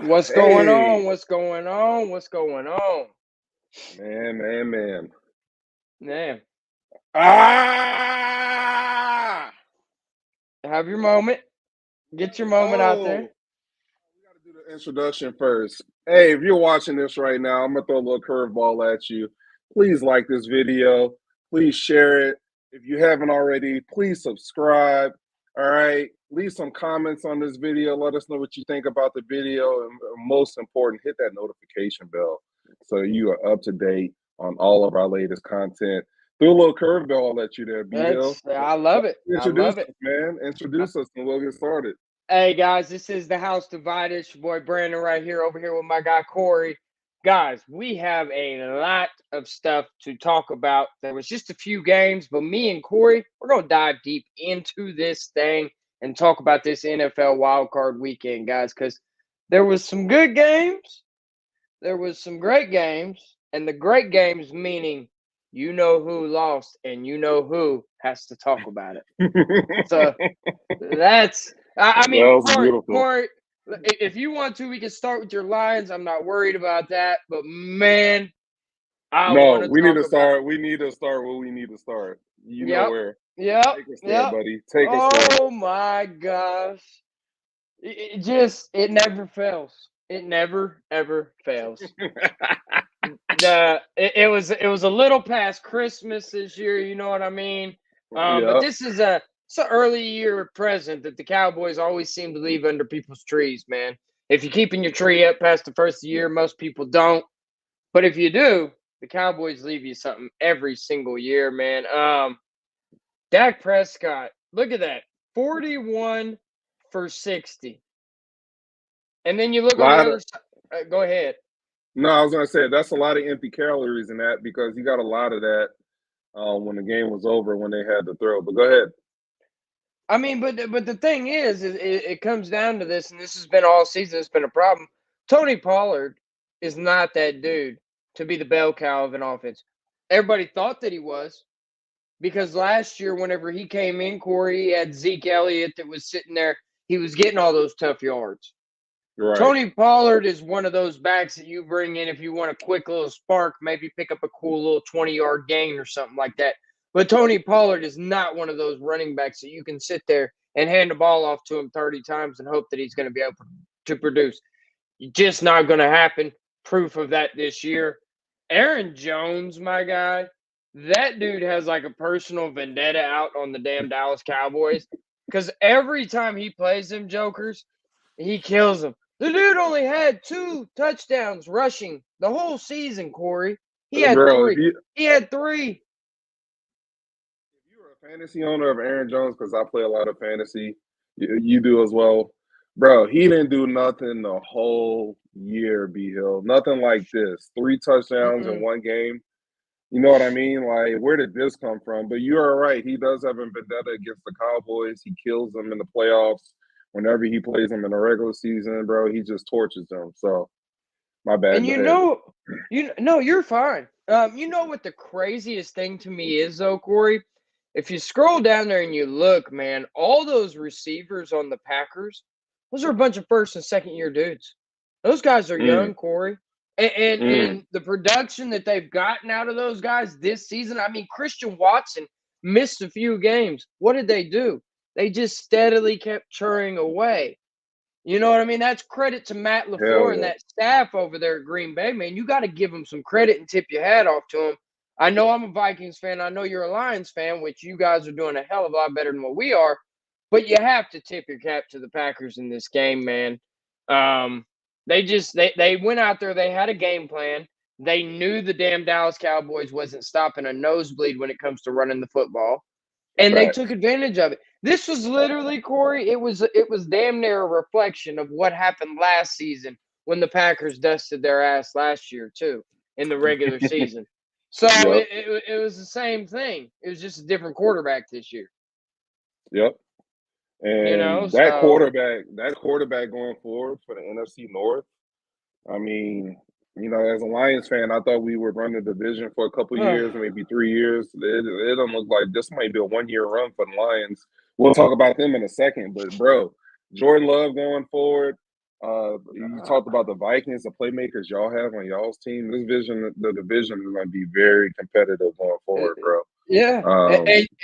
What's going on? Hey, What's going on? What's going on? man. Yeah. Ah! Have your moment. Get your Let's moment out there. go. We got to do the introduction first. Hey, if you're watching this right now, I'm going to throw a little curveball at you. Please like this video. Please share it. If you haven't already, please subscribe. All right. Leave some comments on this video. Let us know what you think about the video. And most important, hit that notification bell so you are up to date on all of our latest content. Threw a little curveball at you there, B Hill. I love it. I Introduce love it. us, man. Uh, Introduce us and we'll get started. Hey guys, this is the House Divided. It's your boy Brandon right here, over here with my guy Corey. Guys, we have a lot of stuff to talk about. There was just a few games, but me and Corey, we're gonna dive deep into this thing and talk about this NFL wildcard weekend, guys, because there was some good games. There was some great games, and the great games meaning you know who lost and you know who has to talk about it. So that's I That mean, was beautiful. Corey, if you want to, we can start with your Lions. I'm not worried about that, but man, I No, want to we need talk to about. start. We need to start where we need to start. You know Yep, where. yep, Take us there, yep. buddy. Take us there. Oh my gosh, it never fails. It never ever fails. It was a little past Christmas this year, you know what I mean? But Yeah. this is it's an early year present that the Cowboys always seem to leave under people's trees, man. If you're keeping your tree up past the first of the year, most people don't. But if you do, the Cowboys leave you something every single year, man. Dak Prescott, look at that. 41 for 60. And then you look on the Lot other of side. Go ahead. no, I was gonna say that's a lot of empty calories in that because you got a lot of that when the game was over when they had to throw. But go ahead. I mean, but the thing is it comes down to this, and this has been all season. It's been a problem. Tony Pollard is not that dude to be the bell cow of an offense. Everybody thought that he was because last year, whenever he came in, Corey, he had Zeke Elliott that was sitting there. He was getting all those tough yards. You're right. Tony Pollard is one of those backs that you bring in if you want a quick little spark, maybe pick up a cool little 20-yard gain or something like that. But Tony Pollard is not one of those running backs that you can sit there and hand the ball off to him 30 times and hope that he's going to be able to produce. Just not going to happen. Proof of that this year. Aaron Jones, my guy, that dude has like a personal vendetta out on the damn Dallas Cowboys because every time he plays them jokers, he kills them. The dude only had 2 touchdowns rushing the whole season, Corey. He had Bro, 3. He had 3. if you were a fantasy owner of Aaron Jones, because I play a lot of fantasy, you do as well. Bro, he didn't do nothing the whole year, B Hill. Nothing like this. 3 touchdowns in Mm-mm. one game. You know what I mean? Like, where did this come from? But you are right. He does have a vendetta against the Cowboys. He kills them in the playoffs. Whenever he plays them in the regular season, bro, he just torches them. So, my bad. And Go ahead. no, you're fine. You know what the craziest thing to me is though, Corey? If you scroll down there and you look, man, all those receivers on the Packers, those are a bunch of first and second year dudes. Those guys are Mm, young, Corey. And mm. the production that they've gotten out of those guys this season, I mean, Christian Watson missed a few games. What did they do? They just steadily kept churning away. You know what I mean? That's credit to Matt Hell LaFleur and yeah. that staff over there at Green Bay, man. You got to give them some credit and tip your hat off to them. I know I'm a Vikings fan. I know you're a Lions fan, which you guys are doing a hell of a lot better than what we are. But you have to tip your cap to the Packers in this game, man. They went out there. They had a game plan. They knew the damn Dallas Cowboys wasn't stopping a nosebleed when it comes to running the football, and they took Facts. advantage of it. This was literally, Corey. It was damn near a reflection of what happened last season when the Packers dusted their ass last year too in the regular season. So Yep. it was the same thing. It was just a different quarterback this year. Yep. You know, And so that quarterback going forward for the NFC North, I mean, as a Lions fan, I thought we would run the division for a couple years, maybe 3 years. It don't look like this might be a 1 year run for the Lions. We'll talk about them in a second, but bro, Jordan Love going forward. You talked about the Vikings, the playmakers y'all have on y'all's team. The division is going to be very competitive going forward, bro. Yeah,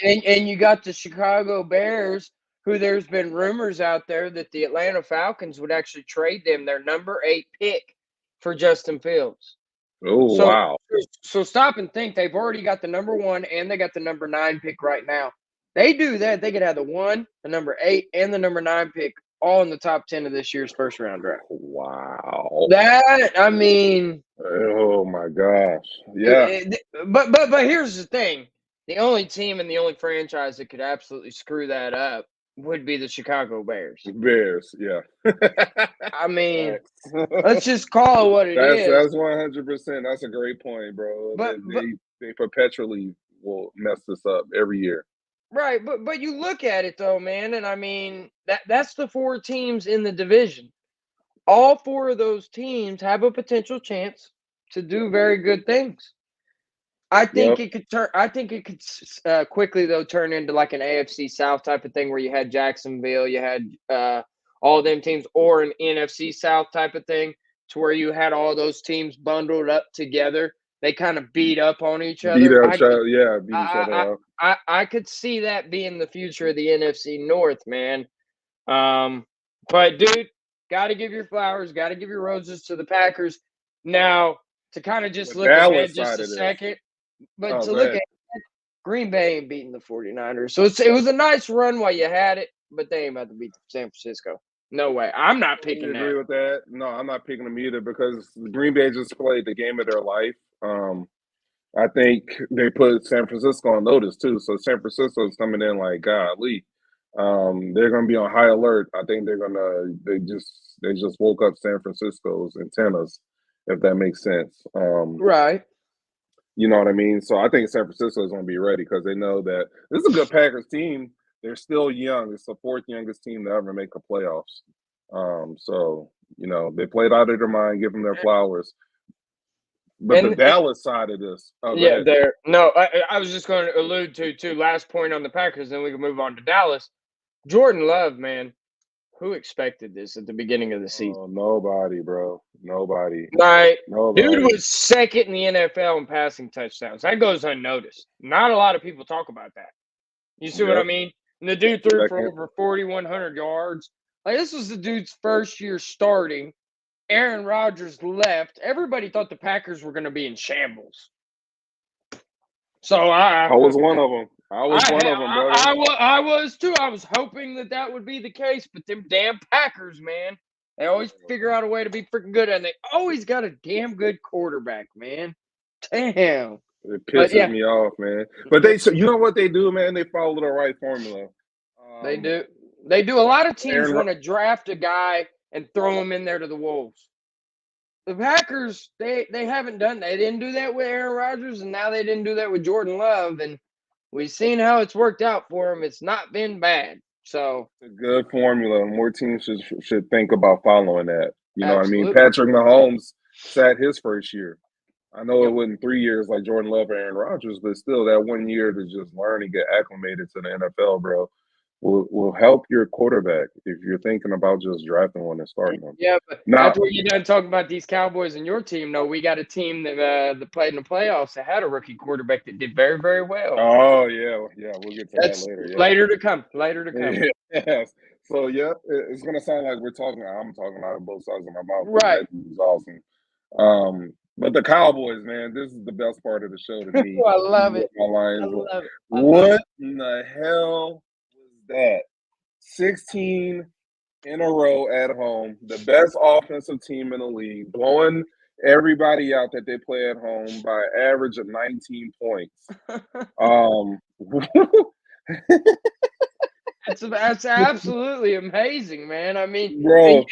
and you got the Chicago Bears, who there's been rumors out there that the Atlanta Falcons would actually trade them their number 8 pick for Justin Fields. Oh, So, wow. so stop and think. They've already got the number 1 and they got the number 9 pick right now. They do that, they could have the 1, the number 8, and the number 9 pick all in the top 10 of this year's first round draft. Wow. That, I mean, oh my gosh. Yeah. But here's the thing. The only team and the only franchise that could absolutely screw that up would be the Chicago Bears. Bears, yeah. I mean, let's just call it what it is. That's 100%. That's a great point, bro. But They perpetually will mess this up every year. right, but you look at it though, man, and I mean that's the 4 teams in the division. All 4 of those teams have a potential chance to do very good things. I think it could turn. I think it could quickly though turn into like an AFC South type of thing where you had Jacksonville, you had all them teams, or an NFC South type of thing to where you had all those teams bundled up together. They kind of beat up on each other. Beat each other up. I could see that being the future of the NFC North, man. But dude, got to give your flowers, got to give your roses to the Packers. Now to kind of just look ahead just a second. But to look at it, Green Bay ain't beating the 49ers. So it was a nice run while you had it, but they ain't about to beat San Francisco. No way. I'm not picking that. I agree with that. No, I'm not picking them either because Green Bay just played the game of their life. I think they put San Francisco on notice too. So San Francisco is coming in like, golly. They're gonna be on high alert. I think they just woke up San Francisco's antennas, if that makes sense. Right. You know what I mean? So I think San Francisco is going to be ready because they know that this is a good Packers team. They're still young. It's the 4th youngest team to ever make the playoffs. So, they played out of their mind, give them their flowers. But the Dallas side of this. I was just going to allude to last point on the Packers, then we can move on to Dallas. Jordan Love, man. Who expected this at the beginning of the season? Oh, nobody, bro. Nobody. Right. Nobody. Dude was second in the NFL in passing touchdowns. That goes unnoticed. Not a lot of people talk about that. You see what I mean? And the dude threw for over 4,100 yards. Like, this was the dude's first year starting. Aaron Rodgers left. Everybody thought the Packers were going to be in shambles. So I was one of them. I was one of them, brother. I was too. I was hoping that would be the case, but them damn Packers, man, they always figure out a way to be freaking good, and they always got a damn good quarterback, man. Damn. It pisses me off, man. But you know what they do, man? They follow the right formula. They do. They do. A lot of teams want to draft a guy and throw him in there to the Wolves. The Packers, they haven't done that. They didn't do that with Aaron Rodgers, and now they didn't do that with Jordan Love, and we've seen how it's worked out for them. It's not been bad. So it's a good formula. More teams should think about following that. You know what I mean? Patrick Mahomes sat his first year. I know it wasn't 3 years like Jordan Love or Aaron Rodgers, but still that 1 year to just learn and get acclimated to the NFL, bro, will help your quarterback if you're thinking about just drafting one and starting them. Yeah, but after you're done talking about these Cowboys and your team, though, we got a team that played in the playoffs that had a rookie quarterback that did very, very well. Oh, yeah, we'll get to that later. Yeah. Later to come. Yes. So, it's going to sound like I'm talking out of both sides of my mouth. Right. That was awesome. But the Cowboys, man, this is the best part of the show to me. I love it. What in the hell was that? 16 in a row at home, the best offensive team in the league, blowing everybody out that they play at home by an average of 19 points. That's absolutely amazing, man. I mean, bro,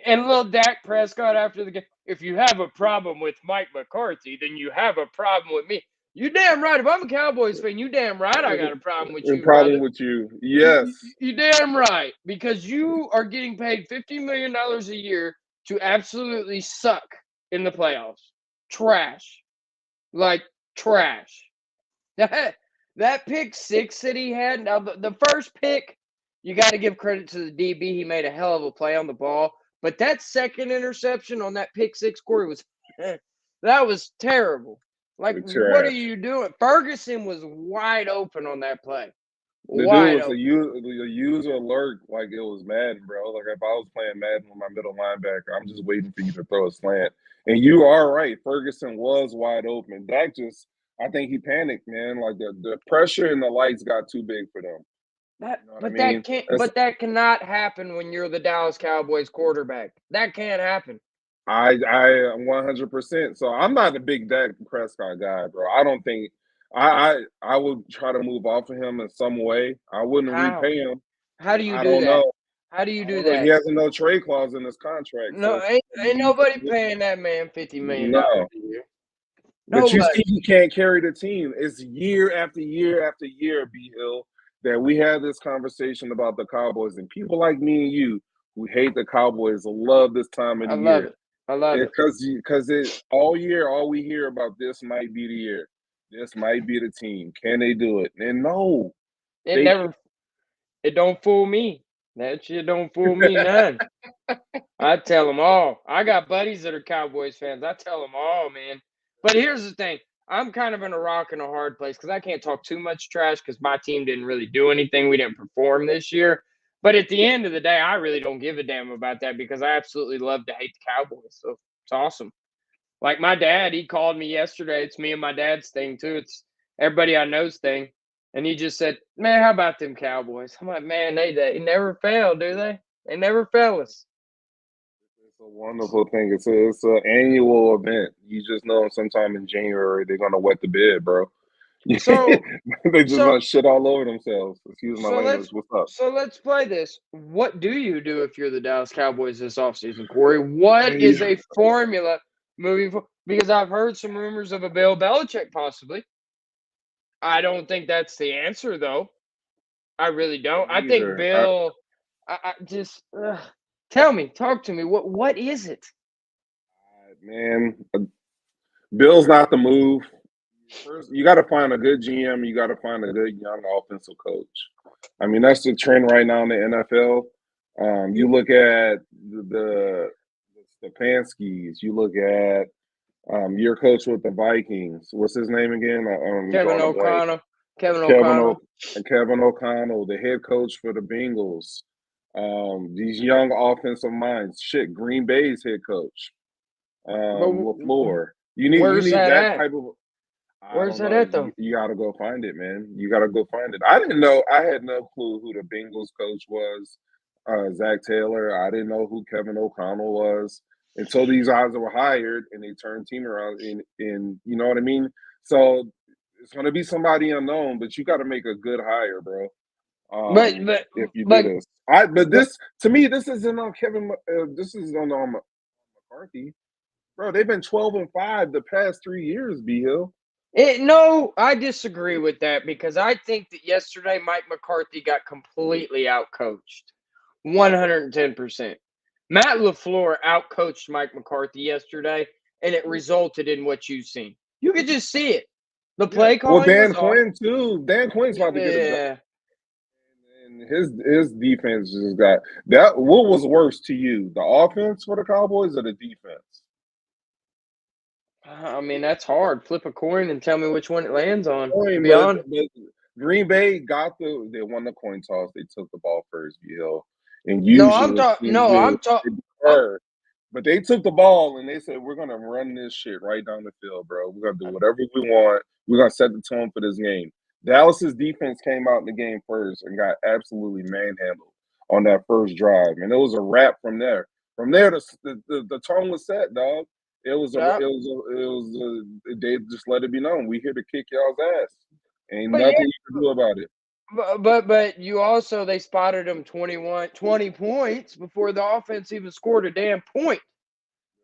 and little Dak Prescott after the game. If you have a problem with Mike McCarthy, then you have a problem with me. You damn right. If I'm a Cowboys fan, you damn right I got a problem with you. With you, yes. You damn right, because you are getting paid $50 million a year to absolutely suck in the playoffs. Trash, like trash. That pick 6 that he had. Now the first pick, you got to give credit to the DB. He made a hell of a play on the ball. But that second interception on that pick six, Corey, was that was terrible. Like, The what are trash. you doing? Ferguson was wide open on that play. The dude Wide was open. a user alert like it was Madden, bro. Like if I was playing Madden with my middle linebacker, I'm just waiting for you to throw a slant. And you are right. Ferguson was wide open. Dak just, I think he panicked, man. Like the pressure and the lights got too big for them. That, You know what I but mean? that can't. That's, But that cannot happen when you're the Dallas Cowboys quarterback. That can't happen. I 100%. So I'm not a big Dak Prescott guy, bro. I don't think I would try to move off of him in some way. I wouldn't How? repay him. How do you I do don't that? know. How do you I do don't know. He that? has a no trade clause in his contract, No, so ain't nobody paying that man $50 million no. a year. But you see, Nobody. he can't carry the team. It's year after year after year, B Hill, that we have this conversation about the Cowboys, and people like me and you who hate the Cowboys love this time of I the love year. it. I love it. Because it all year, all we hear about this might be the year. This might be the team. Can they do it? And no, It they never. It don't fool me. That shit don't fool me none. I tell them all. I got buddies that are Cowboys fans. I tell them all, man. But here's the thing. I'm kind of in a rock and a hard place because I can't talk too much trash because my team didn't really do anything. We didn't perform this year. But at the end of the day, I really don't give a damn about that because I absolutely love to hate the Cowboys. So it's awesome. Like my dad, he called me yesterday. It's me and my dad's thing too. It's everybody I know's thing. And he just said, "Man, how about them Cowboys?" I'm like, "Man, they never fail, do they? They never fail us." It's a wonderful thing. It's an annual event. You just know sometime in January they're gonna wet the bed, bro. So They just so gonna shit all over themselves. Excuse my so language. let's What's up? so let's play this. What do you do if you're the Dallas Cowboys this offseason, Corey? What Hey, is a formula moving forward? Because I've heard some rumors of a Bill Belichick possibly. I don't think that's the answer though. I really don't. I think neither. Bill. I just tell me, talk to me. What is it? Man, Bill's not the move. First, you got to find a good GM. You got to find a good young offensive coach. I mean, that's the trend right now in the NFL. You look at the Stefanskis. You look at your coach with the Vikings. What's his name again? I'm Kevin drawing a blank. O'Connell. Kevin Kevin O'Connell. Kevin O'Connell, the head coach for the Bengals. These young offensive minds. Shit, Green Bay's head coach, But LaFleur. You where's need that that at? type of. I Where's don't that know. at though? You got to go find it, man. You got to go find it. I didn't know. I had no clue who the Bengals coach was. Zach Taylor. I didn't know who Kevin O'Connell was until these guys were hired and they turned team around. In you know what I mean. So it's going to be somebody unknown, but you got to make a good hire, bro. But but If you do but this, but but this to me, this isn't on Kevin. This is on McCarthy, bro. They've been 12-5 the past 3 years. B Hill. no, I disagree with that because I think that yesterday Mike McCarthy got completely outcoached. 110%. Matt LaFleur outcoached Mike McCarthy yesterday, and it resulted in what you've seen. You could just see it. The Yeah. play Well, calling Dan was off. Quinn too. Dan Quinn's about to get a job, Yeah. and his defense just got that. What was worse to you, the offense for the Cowboys or the defense? I mean, that's hard. Flip a coin and tell me which one it lands on, to Coin, be honest. but Green Bay they won the coin toss. They took the ball first, B Hill, and No, I'm usually what talking. teams No, do I'm talking. they defer. But they took the ball and they said, "We're gonna run this shit right down the field, bro. We're gonna do whatever we want. We're gonna set the tone for this game." Dallas's defense came out in the game first and got absolutely manhandled on that first drive, and it was a wrap from there. From there, the tone was set, dog. Yeah, They just let it be known. We here to kick y'all's ass. Ain't but yeah, nothing you can do about it. but you also they spotted him 20 points before the offense even scored a damn point.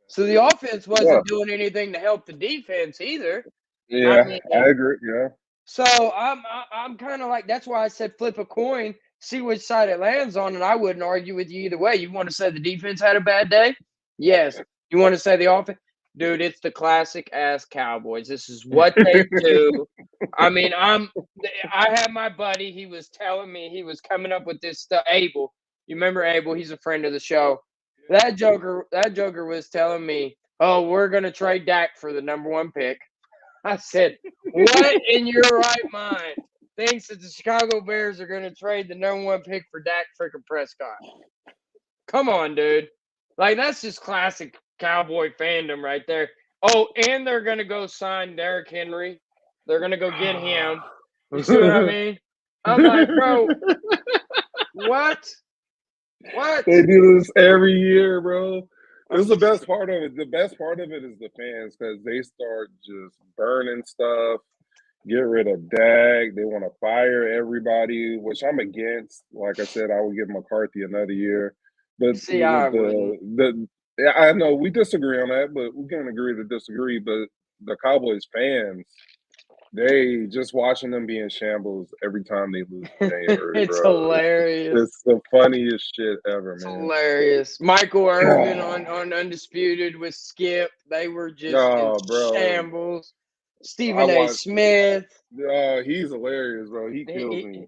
So the offense Yeah, wasn't doing anything to help the defense either. I yeah, mean, I agree. Yeah, so I'm kind of like that's why I said flip a coin, see which side it lands on, and I wouldn't argue with you either way. You want to say the defense had a bad day? Yes. You want to say the offense? Dude, it's the classic ass Cowboys. This is what they do. I mean, I had my buddy, he was telling me he was coming up with this stuff. Abel. You remember Abel? He's a friend of the show. That Joker was telling me, "Oh, we're gonna trade Dak for the #1 pick." I said, "What in your right mind thinks that the Chicago Bears are gonna trade the #1 pick for Dak freaking Prescott?" Come on, dude. Like, that's just classic Cowboy fandom right there. Oh, and they're gonna go sign Derrick Henry. They're gonna go get him. You see what I mean? I'm like, bro, what? What? They do this every year, bro. This is the best part of it. The best part of it is the fans because they start just burning stuff, get rid of Dak. They want to fire everybody, which I'm against. Like I said, I would give McCarthy another year. But See, I wouldn't. yeah, I know we disagree on that, but we can agree to disagree. But the Cowboys fans, they just watching them be in shambles every time they lose in January, It's bro. hilarious. It's the funniest shit ever, It's man. hilarious. Michael Irvin on Undisputed with Skip. They were just in Oh, bro. shambles. I Stephen A. watched. Smith. He's hilarious, bro. He kills He, me.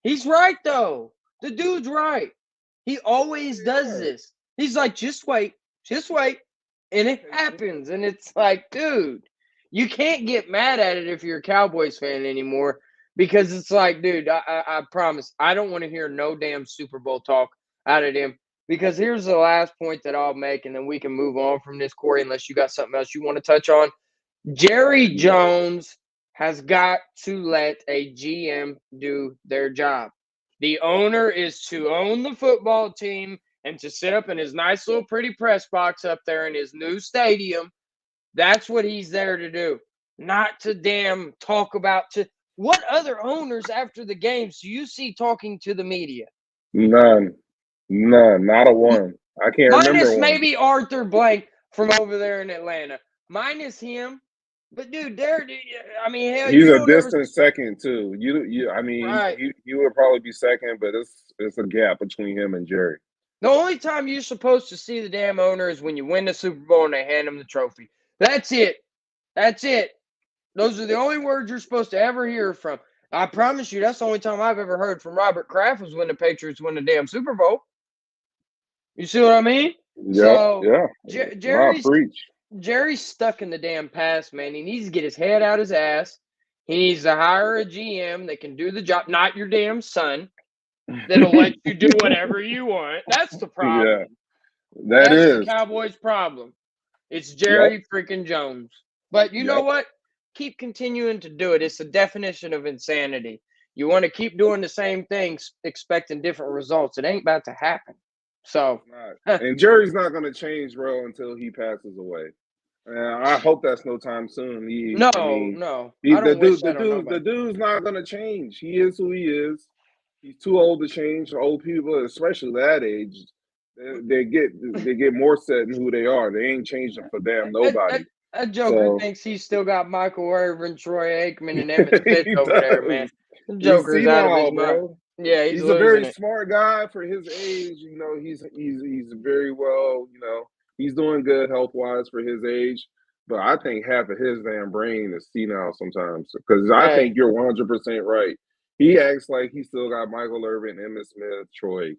he's right though. The dude's right. He always does Right. this. He's like, just wait, and it happens. And it's like, dude, you can't get mad at it if you're a Cowboys fan anymore because it's like, dude, I promise, I don't want to hear no damn Super Bowl talk out of them. Because here's the last point that I'll make, and then we can move on from this, Corey, unless you got something else you want to touch on. Jerry Jones has got to let a GM do their job. The owner is to own the football team and to sit up in his nice little pretty press box up there in his new stadium. That's what he's there to do. Not to damn talk about to what other owners after the games do you see talking to the media? None. Not a one. I can't remember Minus one. maybe Arthur Blank from over there in Atlanta. Minus him. But dude, I mean, hell, He's you a don't ever distant second too. I mean, right. he would probably be second, but it's a gap between him and Jerry. The only time you're supposed to see the damn owner is when you win the Super Bowl and they hand him the trophy. That's it. That's it. Those are the only words you're supposed to ever hear from. I promise you, that's the only time I've ever heard from Robert Kraft was when the Patriots win the damn Super Bowl. You see what I mean? Yeah, So yeah. Not Jerry's preach. stuck in the damn past, man. He needs to get his head out his ass. He needs to hire a GM that can do the job, not your damn son, that'll let you do whatever you want. That's the problem. Yeah, that That's the is. Cowboys' problem. It's Yep. Jerry freaking Jones. But you know Yep. what? Keep continuing to do it. It's the definition of insanity. You want to keep doing the same things, expecting different results. It ain't about to happen. So, And Jerry's not going to change, bro, until he passes away. I hope that's no time soon. no, I The don't wish dude, that on the nobody. dude's not going to change. He is who he is. He's too old to change. Old people, especially that age, they get more set in who they are. They ain't changing for damn nobody. That Joker So thinks he's still got Michael Irvin, Troy Aikman, and Emmett Smith he over there, man. does. The He's Joker's out of his senile, mind. bro. Yeah, he's He's a losing very it. smart guy for his age. You know, he's very well. You know, he's doing good health wise for his age. But I think half of his damn brain is senile sometimes. Because I Hey, think you're 100% right. He acts like he still got Michael Irvin, Emmitt Smith, Troy.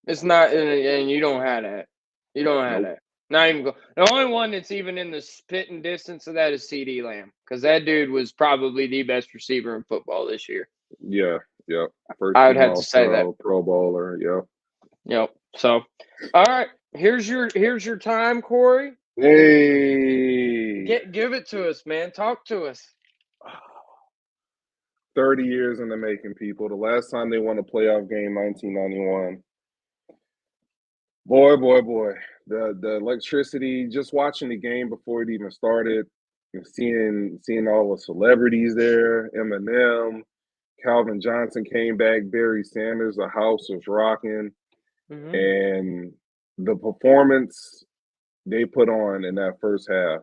it's not, and you don't have that. You don't have Nope. that. Not even go. The only one that's even in the spitting distance of that is CD Lamb, because that dude was probably the best receiver in football this year. Yeah. Yep. First I would team have to All say that. Pro Bowler. Yep. Yep. So, all right, here's your time, Corey. Hey. Give it to us, man. Talk to us. 30 years in the making, people. The last time they won a playoff game, 1991. Boy. The electricity, just watching the game before it even started, and seeing all the celebrities there, Eminem, Calvin Johnson came back, Barry Sanders, the house was rocking, Mm-hmm. and the performance they put on in that first half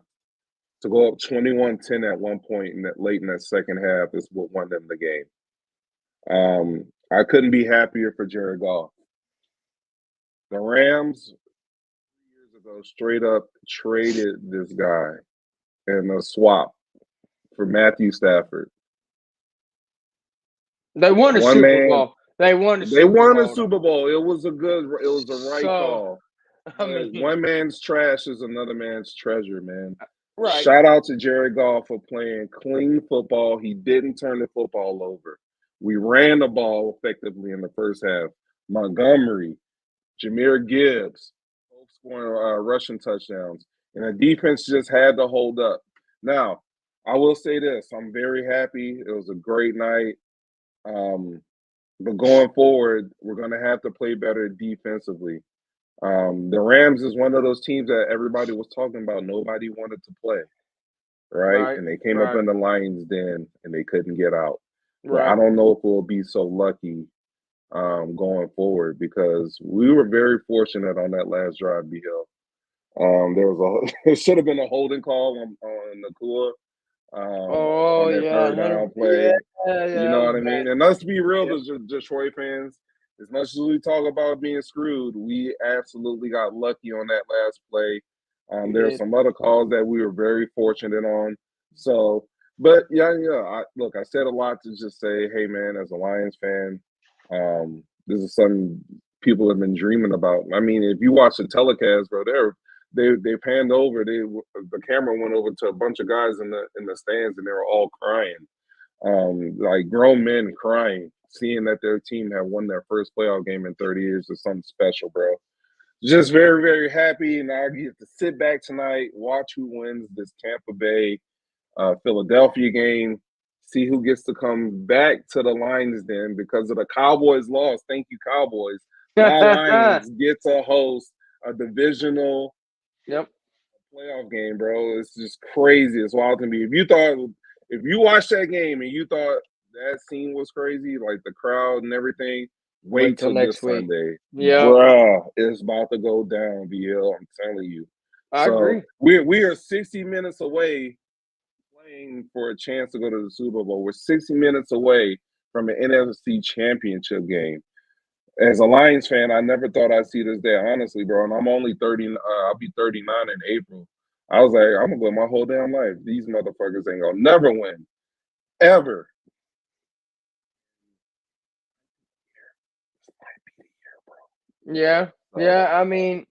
to go up 21-10 at one point late in that second half is what won them the game. I couldn't be happier for Jared Goff. The Rams 3 years ago straight up traded this guy in a swap for Matthew Stafford. They won a One Super man, Bowl. They won a they Super won Bowl. a Super Bowl. It was the right call. I But mean, one man's trash is another man's treasure, man. right. Shout out to Jared Goff for playing clean football. He didn't turn the football over. We ran the ball effectively in the first half. Montgomery, Jameer Gibbs, both scoring rushing touchdowns. And the defense just had to hold up. Now, I will say this. I'm very happy. It was a great night. Um, but going forward, we're going to have to play better defensively. The Rams is one of those teams that everybody was talking about. Nobody wanted to play, right? Right. And they came up Right. in the Lions' den and they couldn't get out. But I Right. don't know if we'll be so lucky going forward because we were very fortunate on that last drive, Hill. There was it should have been a holding call on Nakua Oh on that yeah. third down Yeah. play. Yeah. You That know was what I bad. mean? And let's be real, Yeah. to Detroit fans. As much as we talk about being screwed, we absolutely got lucky on that last play. We There are did. some other calls that we were very fortunate on. So, but yeah. Look, I said a lot to just say, hey, man, as a Lions fan, this is something people have been dreaming about. I mean, if you watch the telecast, bro, they panned over. The camera went over to a bunch of guys in the stands, and they were all crying, like grown men crying, seeing that their team had won their first playoff game in 30 years is something special, bro. Just very, very happy, and I get to sit back tonight, watch who wins this Tampa Bay Philadelphia game, see who gets to come back to the Lions Den because of the Cowboys loss. Thank you, Cowboys. My Lions get to host a divisional Yep. playoff game, bro. It's just crazy. It's wild to me. If you watched that game and you thought that scene was crazy, like the crowd and everything, Wait wait till till next this week. Sunday, Yep. bruh. It's about to go down, VL. I'm telling you. I So agree. we are 60 minutes away playing for a chance to go to the Super Bowl. We're 60 minutes away from an NFC Championship game. As a Lions fan, I never thought I'd see this day, honestly, bro. And I'm only 30. I'll be 39 in April. I was like, I'm gonna live my whole damn life. These motherfuckers ain't gonna never win, ever. This might be the year, Yeah. bro. Yeah. I mean,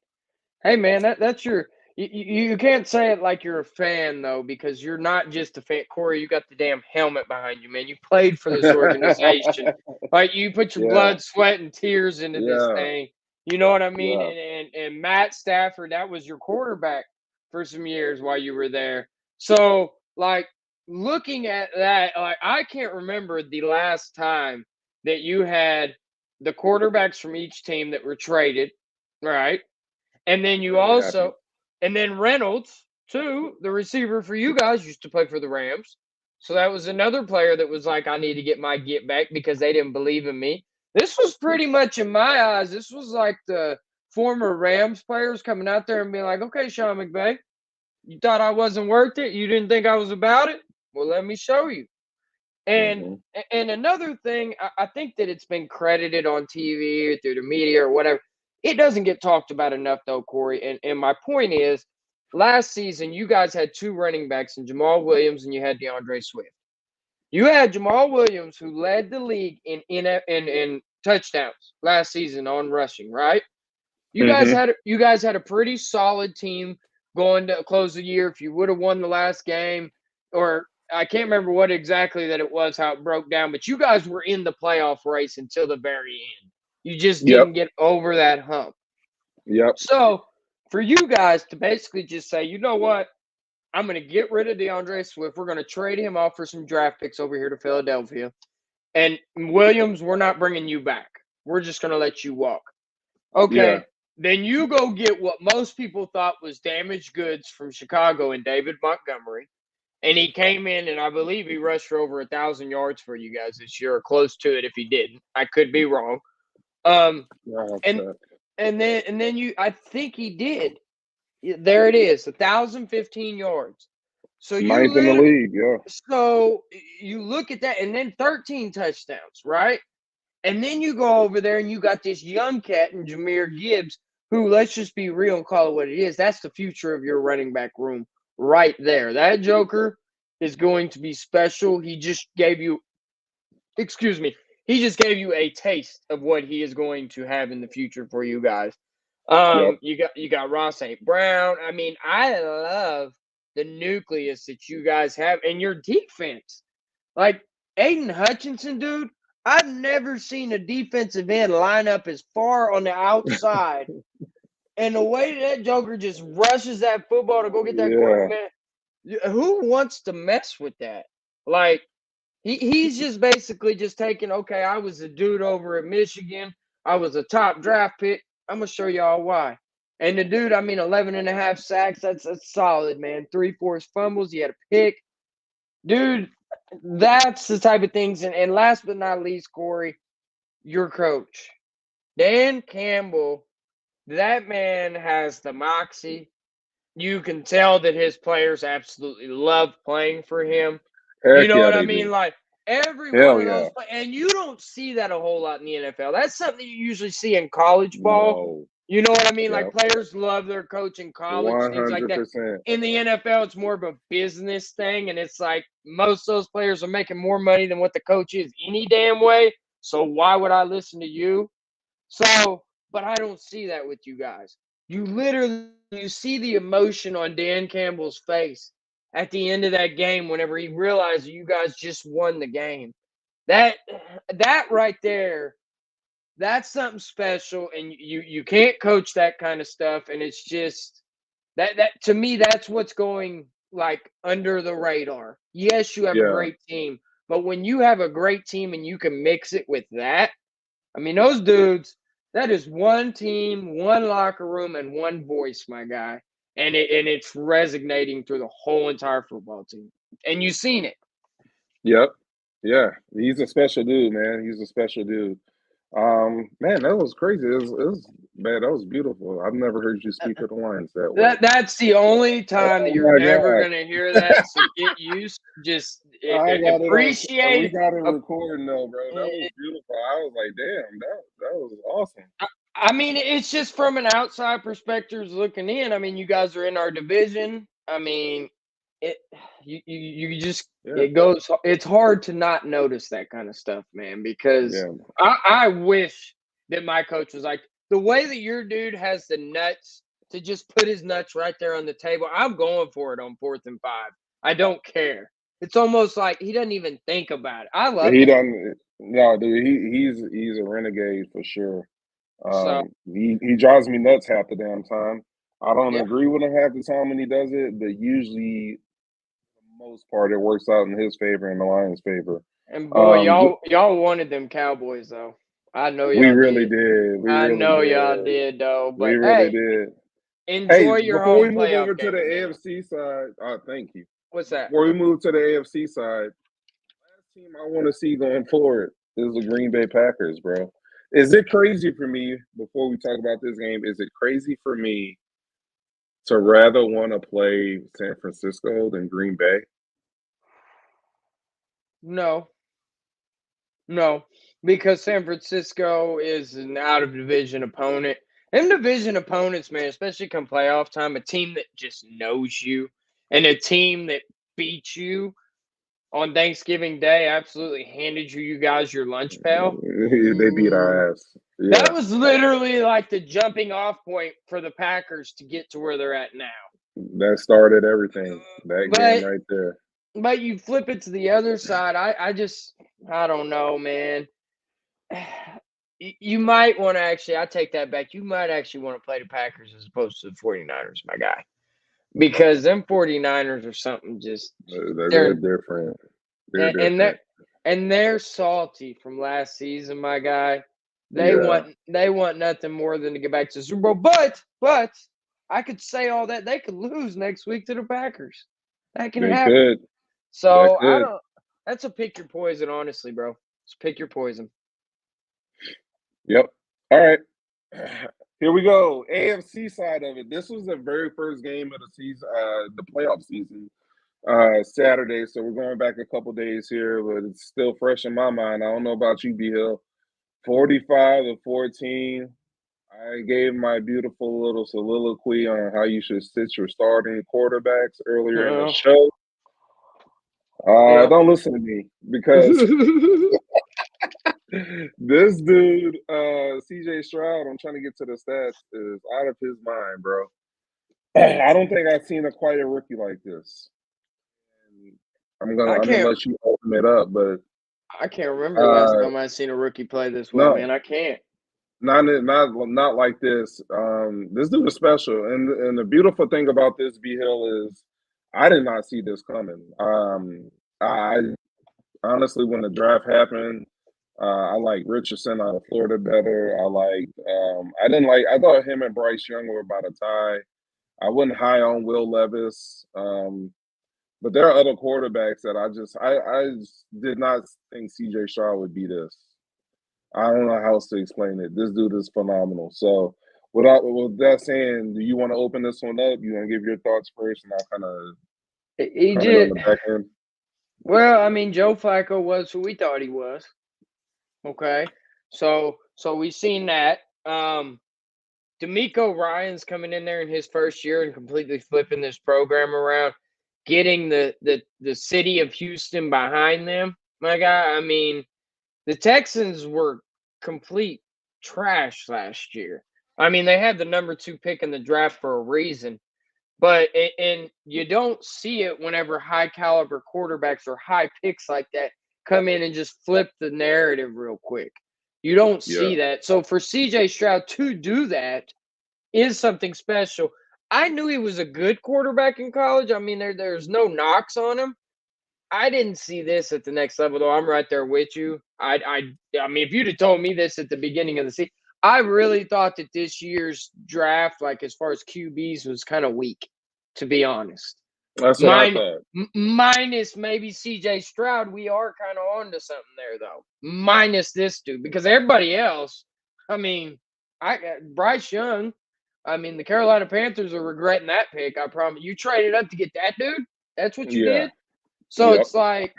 hey man, that's your you can't say it like you're a fan though, because you're not just a fan. Corey, you got the damn helmet behind you, man. You played for this organization. Like you put your Yeah, blood, sweat, and tears into this yeah, thing. You know what I mean? yeah. And Matt Stafford, that was your quarterback for some years while you were there. So like looking at that, like I can't remember the last time that you had the quarterbacks from each team that were traded, right? And then you Very happy. also, and then Reynolds, too, the receiver for you guys, used to play for the Rams. So that was another player that was like, I need to get my get back because they didn't believe in me. This was pretty much, in my eyes, this was like the former Rams players coming out there and being like, okay, Sean McVay, you thought I wasn't worth it? You didn't think I was about it? Well, let me show you. And Hmm. another thing, I think that it's been credited on TV or through the media or whatever. It doesn't get talked about enough though, Corey. And my point is, last season you guys had two running backs in Jamal Williams and you had DeAndre Swift. You had Jamal Williams who led the league in touchdowns last season on rushing, right? Hmm. You guys had a pretty solid team going to close the year. If you would have won the last game, or I can't remember what exactly that it was, how it broke down, but you guys were in the playoff race until the very end. You just Yep, didn't get over that hump. yep. So for you guys to basically just say, you know what, I'm going to get rid of DeAndre Swift. We're going to trade him off for some draft picks over here to Philadelphia. And Williams, we're not bringing you back. We're just going to let you walk. Yeah, Okay, then you go get what most people thought was damaged goods from Chicago and David Montgomery. And he came in, and I believe he rushed for over 1,000 yards for you guys this year, or close to it if he didn't. I could be wrong. Um, yeah. and and then I think he did. There it is, 1,015 yards. So Ninth in the league. Yeah. so you look at that, and then 13 touchdowns, right? And then you go over there and you got this young cat in Jameer Gibbs, who, let's just be real and call it what it is. That's the future of your running back room right there. That Joker is going to be special. He just gave you, excuse me, he just gave you a taste of what he is going to have in the future for you guys. Yep. You got Ross St. Brown. I mean, I love the nucleus that you guys have and your defense. Like Aiden Hutchinson, dude, I've never seen a defensive end line up as far on the outside. And the way that Joker just rushes that football to go get that Yeah. quarterback, who wants to mess with that? Like, he's just basically just taking, okay, I was a dude over at Michigan. I was a top draft pick. I'm going to show y'all why. And the dude, I mean, 11 and a half sacks. That's solid, man. 3 forced fumbles. He had a pick. Dude, that's the type of things. And last but not least, Corey, your coach, Dan Campbell, that man has the moxie. You can tell that his players absolutely love playing for him. You Heck know yeah, what I they mean? do. Like every one Hell of yeah. those, and you don't see that a whole lot in the NFL. That's something you usually see in college ball. No. You know what I mean? Like Yep. players love their coach in college, things like that. 100%. In the NFL, it's more of a business thing, and it's like most of those players are making more money than what the coach is any damn way. So why would I listen to you? So, but I don't see that with you guys. You literally you see the emotion on Dan Campbell's face at the end of that game whenever he realized you guys just won the game. That that right there, that's something special, and you can't coach that kind of stuff, and it's just that to me that's what's going like under the radar. Yes, you have a Yeah. great team, but when you have a great team and you can mix it with that, I mean, those dudes, that is one team, one locker room, and one voice, my guy. And it's resonating through the whole entire football team. And you've seen it. Yep. Yeah. He's a special dude, man. He's a special dude. Man, that was crazy. It was man, that was beautiful. I've never heard you speak of the Lions that way. That's the only time that Oh you're my ever God. gonna hear that. So get used, just I got it on. We appreciate. got it recording though, bro. That was beautiful. I was like, damn, that was awesome. I mean, it's just from an outside perspective looking in. I mean, you guys are in our division. I mean, it you just Yeah, it goes. It's hard to not notice that kind of stuff, man. Because yeah, I wish that my coach was like the way that your dude has the nuts to just put his nuts right there on the table. I'm going for it on 4th and 5. I don't care. It's almost like he doesn't even think about it. I love he that. done. No, dude, he's a renegade for sure. So He drives me nuts half the damn time. I don't yeah. agree with him half the time when he does it, but usually, for the most part, it works out in his favor and the Lions' favor. And boy, Um, j- y'all wanted them Cowboys though. I know we y'all really did. did. We I really know y'all did. did though. We But really hey, did. Hey, enjoy your before we home move over playoff to the game, man. AFC side, thank you. What's that? Before we move to the AFC side, last team I want to see going forward is the Green Bay Packers, bro. Is it crazy for me, before we talk about this game, is it crazy for me to rather want to play San Francisco than Green Bay? No, no, because San Francisco is an out of division opponent. Them division opponents, man, especially come playoff time, a team that just knows you and a team that beats you on Thanksgiving Day, absolutely handed you guys your lunch pail. They beat Mm, our ass. That Yeah, was literally like the jumping off point for the Packers to get to where they're at now. that started everything. That game But right there. you flip it to the other side, I don't know, man. You might want to actually, I take that back. You might actually want to play the Packers as opposed to the 49ers, my guy. Because them 49ers are something just They're they're different. They're and and they're different. and they're salty from last season, my guy. Yeah, They want nothing more than to get back to the Super Bowl. But I could say all that they could lose next week to the Packers. That can they happen. could. That So I could. don't. That's a pick your poison, honestly, bro. Just pick your poison. Yep. All right. Here we go. AFC side of it. This was the very first game of the season, the playoff season, Saturday. So we're going back a couple days here, but it's still fresh in my mind. I don't know about you, B Hill. 45-14. I gave my beautiful little soliloquy on how you should sit your starting quarterbacks earlier in the Oh, show. yeah. Don't listen to me because This dude, CJ Stroud, I'm trying to get to the stats, is out of his mind, bro. I don't think I've seen quite a rookie like this. I'm I gonna can't. let you open it up, but I can't remember the last uh, time I seen a rookie play this well, no, man. I can't. not like this. This dude is special, and the beautiful thing about this B Hill is, I did not see this coming. I honestly, when the draft happened, I like Richardson out of Florida better. I didn't like. I thought him and Bryce Young were about a tie. I wasn't high on Will Levis. But there are other quarterbacks that I just did not think CJ Stroud would be this. I don't know how else to explain it. This dude is phenomenal. So with that saying, do you want to open this one up? You want to give your thoughts first, and I'll He kind of go on just the back end. well. I mean, Joe Flacco was who we thought he was. Okay, so we seen that. D'Amico Ryan's coming in there in his first year and completely flipping this program around, getting the city of Houston behind them. My guy, I mean, the Texans were complete trash last year. I mean, they had the number 2 pick in the draft for a reason, but and you don't see it whenever high caliber quarterbacks or high picks like that come in and just flip the narrative real quick. You don't Yeah, see that. So for CJ Stroud to do that is something special. I knew he was a good quarterback in college. I mean, there's no knocks on him. I didn't see this at the next level, though. I'm right there with you. I mean, if you'd have told me this at the beginning of the season, I really thought that this year's draft, like as far as QBs, was kind of weak, to be honest. that's what I Mine, thought. minus maybe CJ Stroud, we are kind of on to something there, though. Minus this dude, because everybody else, I mean, Bryce Young, I mean, the Carolina Panthers are regretting that pick. I promise. You traded up to get that dude. That's what you Yeah, did. So yep. it's like,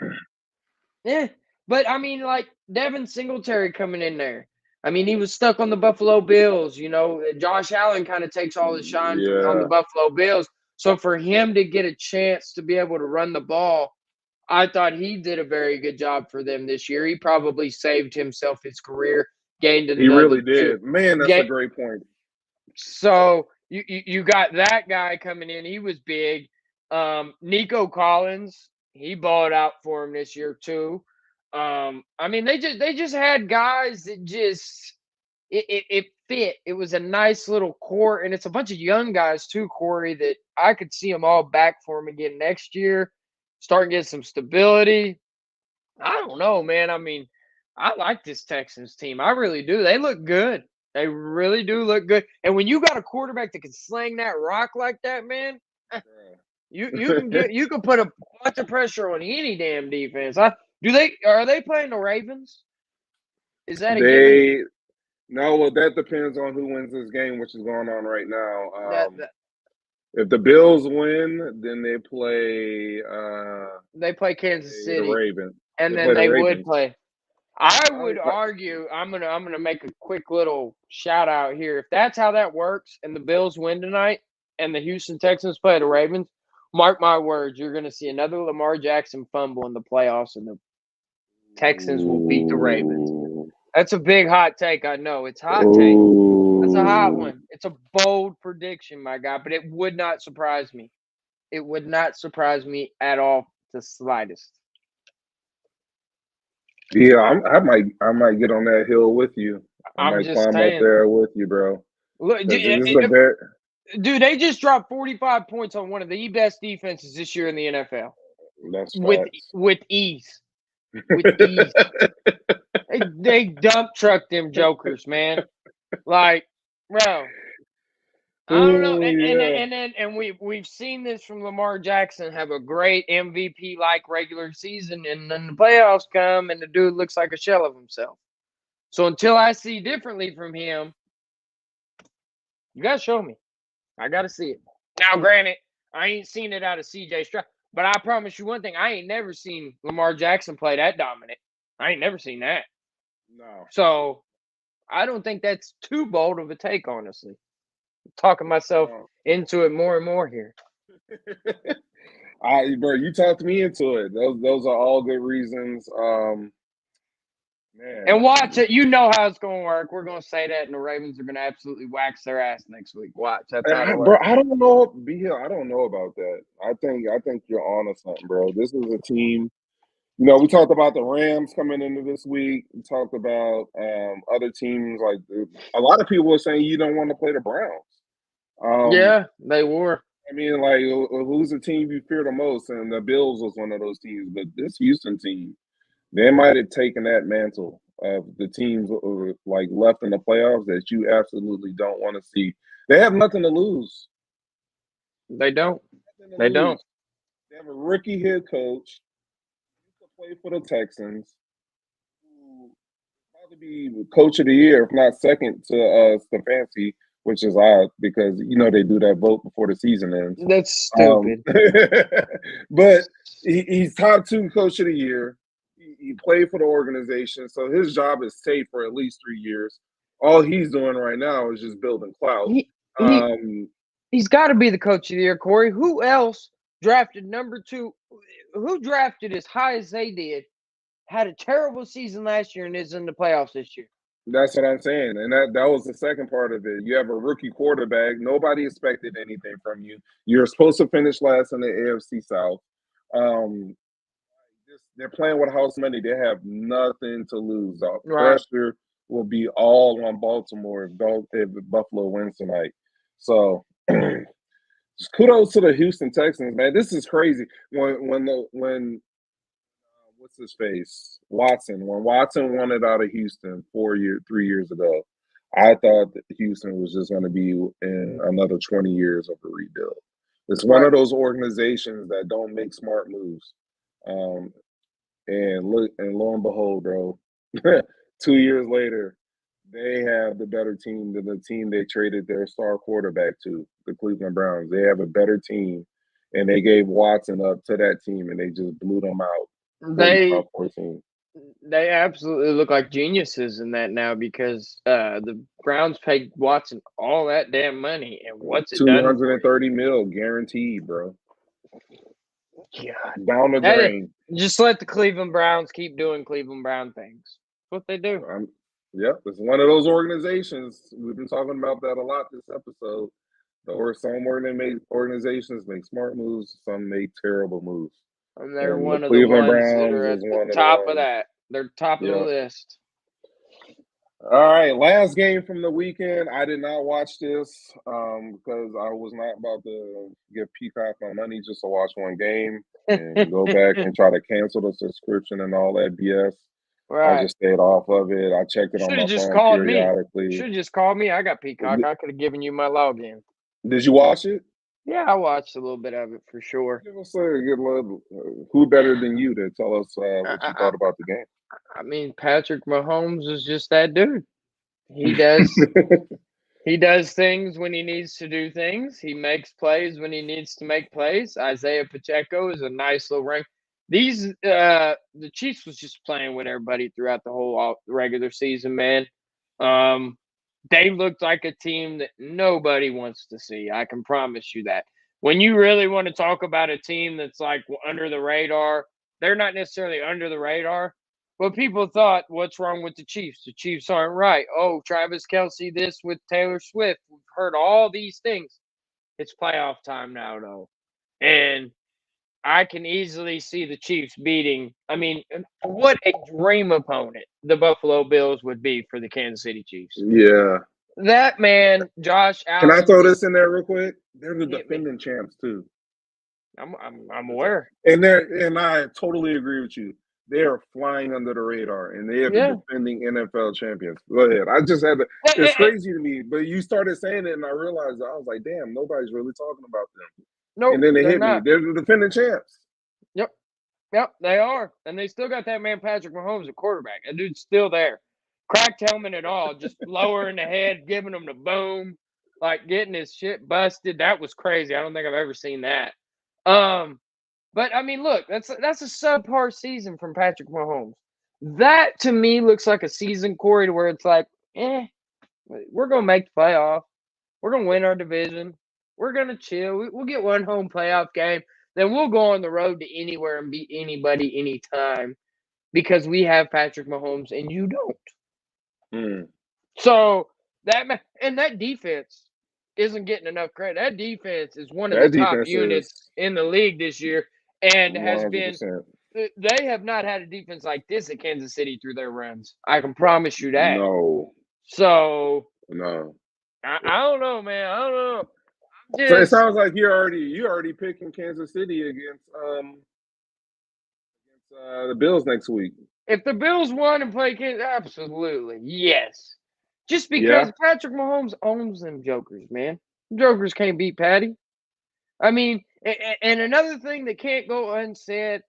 yeah. But I mean, like Devin Singletary coming in there. I mean, he was stuck on the Buffalo Bills. You know, Josh Allen kind of takes all the shine from on the Yeah, Buffalo Bills. So for him to get a chance to be able to run the ball, I thought he did a very good job for them this year. He probably saved himself his career, gained he another really two. did. Man, that's a Get great point. so you got that guy coming in. He was big. Nico Collins, he balled out for him this year too. I mean, they just had guys that just it fit. It was a nice little core, and it's a bunch of young guys too, Corey. That I could see them all back for him again next year. Start getting some stability. I don't know, man. I mean, I like this Texans team. I really do. They look good. They really do look good. And when you got a quarterback that can sling that rock like that, man, you can put a bunch of pressure on any damn defense. Are they playing the Ravens? Is that a given? They No, well, that depends on who wins this game, which is going on right now. That If the Bills win, then they play Kansas the City, Ravens. and They play then the they would Ravens. play. I I, would argue. I'm gonna make a quick little shout out here. If that's how that works, and the Bills win tonight, and the Houston Texans play the Ravens, mark my words, you're gonna see another Lamar Jackson fumble in the playoffs, and the Texans will beat the Ravens. ooh, That's a big hot take. I know it's a hot take. That's a hot ooh. one. It's a bold prediction, my guy, but it would not surprise me. It would not surprise me at all, the slightest. Yeah, I might get on that hill with you. I I'm might just climb up saying. there with you, bro. Look, Because this is a very dude, they just dropped 45 points on one of the best defenses this year in the NFL that's with facts. with ease. With ease. They dump trucked them jokers, man. Like, bro, I don't know. Oh yeah. And we've seen this from Lamar Jackson have a great MVP like regular season, and then the playoffs come and the dude looks like a shell of himself. So until I see differently from him, you gotta show me. I gotta see it. Now, granted, I ain't seen it out of CJ Stroud, but I promise you one thing: I ain't never seen Lamar Jackson play that dominant. I ain't never seen that. No. So I don't think that's too bold of a take, honestly. I'm talking myself No. into it more and more here. Bro, you talked me into it. Those are all good reasons. Man, And watch it. You know how it's going to work. We're going to say that, and the Ravens are going to absolutely wax their ass next week. Watch. That's how it'll bro, work. I don't know. Be here. I don't know about that. I think you're on to something, bro. This is a team. You know, we talked about the Rams coming into this week. We talked about other teams. Like a lot of people were saying you don't want to play the Browns. Um, Yeah, they were. I mean, like, who's the team you fear the most? And the Bills was one of those teams. But this Houston team, they might have taken that mantle of the teams like left in the playoffs that you absolutely don't want to see. They have nothing to lose. They don't. Nothing to They don't. lose. They have a rookie head coach who used to play for the Texans, who about to be coach of the year, if not second to Stefanski, which is odd because you know they do that vote before the season ends. That's Um, stupid. but he's top two coach of the year. He played for the organization, so his job is safe for at least 3 years. All he's doing right now is just building clout. He he Um, he's got to be the coach of the year, Corey. Who else drafted number 2? Who drafted as high as they did? Had a terrible season last year and is in the playoffs this year. that's what I'm saying, and that was the second part of it. You have a rookie quarterback. Nobody expected anything from you. You're supposed to finish last in the AFC South. Um, they're playing with house money. They have nothing to lose. Right. Pressure will be all on Baltimore if Buffalo wins tonight. So kudos to the Houston Texans, man. This is crazy. When what's his face Watson, when Watson won it out of Houston 3 years ago, I thought that Houston was just going to be in another 20 years of a rebuild. It's one Right. of those organizations that don't make smart moves. Um, and lo and behold, bro, 2 years later, they have the better team than the team they traded their star quarterback to, the Cleveland Browns. They have a better team, and they gave Watson up to that team, and they just blew them out They 45-14. they absolutely look like geniuses in that now because the Browns paid Watson all that damn money, and what's it done for 230 mil guaranteed, bro. you? Down the God, drain. just let the Cleveland Browns keep doing Cleveland Brown things. That's what they do. Yep, it's one of those organizations. We've been talking about that a lot this episode. Some organizations make smart moves, some make terrible moves. And they're And the one of the Cleveland ones that Browns are is at the one of the top of ones. that. They're top of the Yeah. list. All right, last game from the weekend. I did not watch this because I was not about to give Peacock my money just to watch one game and go back and try to cancel the subscription and all that BS. I Right. just stayed off of it. I checked it on Should my have just phone called me. periodically. Should have just called me. I got Peacock. I could have given you my login. Did you watch it? Yeah, I watched a little bit of it for sure. Give us a good little. Who better than you to tell us what you I, thought about the game? I mean, Patrick Mahomes is just that dude. He does things when he needs to do things. He makes plays when he needs to make plays. Isaiah Pacheco is a nice little ring. The Chiefs was just playing with everybody throughout the whole regular season, man. They looked like a team that nobody wants to see. I can promise you that. When you really want to talk about a team that's like under the radar, they're not necessarily under the radar, but people thought, what's wrong with the Chiefs? The Chiefs aren't right. Oh, Travis Kelce, this with Taylor Swift. We've heard all these things. It's playoff time now, though. And I can easily see the Chiefs beating. I mean, what a dream opponent the Buffalo Bills would be for the Kansas City Chiefs. Yeah. That man, Josh Can I Allen, throw just this in there real quick? They're the hit me. defending champs too. I'm aware. And I totally agree with you. They are flying under the radar, and they are Yeah. the defending NFL champions. Go ahead. I just had to. It's crazy to me, but you started saying it, and I realized I was like, "Damn, nobody's really talking about them." Nope, And then it they're hit me. not. They're the defending champs. Yep, they are. And they still got that man Patrick Mahomes at quarterback. That dude's still there. Cracked helmet and all, just lowering the head, giving him the boom, like getting his shit busted. That was crazy. I don't think I've ever seen that. But I mean, look, that's a subpar season from Patrick Mahomes. That to me looks like a season, Corey, to where it's like, we're gonna make the playoff. We're gonna win our division. We're gonna chill. We'll get one home playoff game. Then we'll go on the road to anywhere and beat anybody anytime. because we have Patrick Mahomes and you don't. Mm. So that defense isn't getting enough credit. That defense is one of the That top defense units is in the league this year, and has been. 100%. They have not had a defense like this at Kansas City through their runs. I can promise you that. No. So No. I don't know, man. I don't know. So it Just sounds like you're already picking Kansas City against the Bills next week. if the Bills won and play Kansas, absolutely yes. Just Yeah. because Patrick Mahomes owns them jokers, man. Jokers can't beat Patty. I mean, and another thing that can't go unsaid,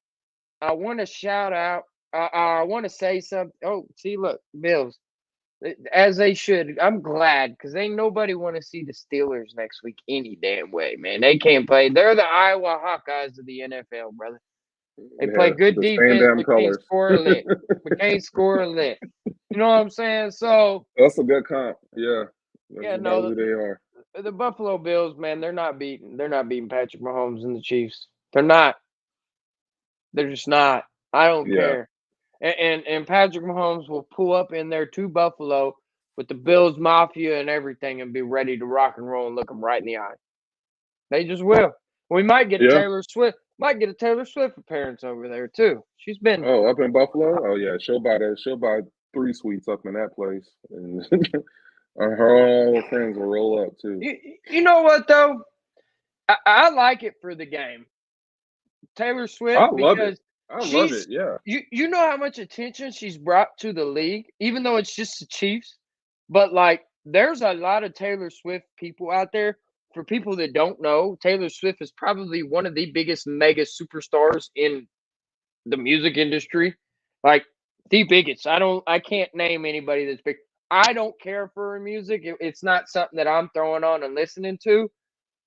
I want to shout out. I want to say something. Oh, see, look, Bills, as they should. I'm glad because ain't nobody want to see the Steelers next week any damn way, man. They can't play. They're the Iowa Hawkeyes of the NFL, brother. They play Yeah. good The same defense, damn but can't colors. score a lick. But can't score a lick. You know what I'm saying? So That's a good comp. Yeah. That's yeah, about no, who they are. the Buffalo Bills, man, they're not beating. They're not beating Patrick Mahomes and the Chiefs. They're not. They're just not. I don't Yeah. care. And Patrick Mahomes will pull up in there to Buffalo with the Bills Mafia and everything and be ready to rock and roll and look them right in the eye. They just will. We might get a Yeah. Taylor Swift. Might get a Taylor Swift appearance over there too. She's been. Oh, up in Buffalo? Oh yeah. She'll buy 3 suites up in that place. And her all friends will roll up too. You know what though? I like it for the game. Taylor Swift I love it. because I love it. she's Yeah. you know how much attention she's brought to the league, even though it's just the Chiefs. But like there's a lot of Taylor Swift people out there. For people that don't know, Taylor Swift is probably one of the biggest mega superstars in the music industry. Like the biggest. I can't name anybody that's big. I don't care for her music. It's not something that I'm throwing on and listening to.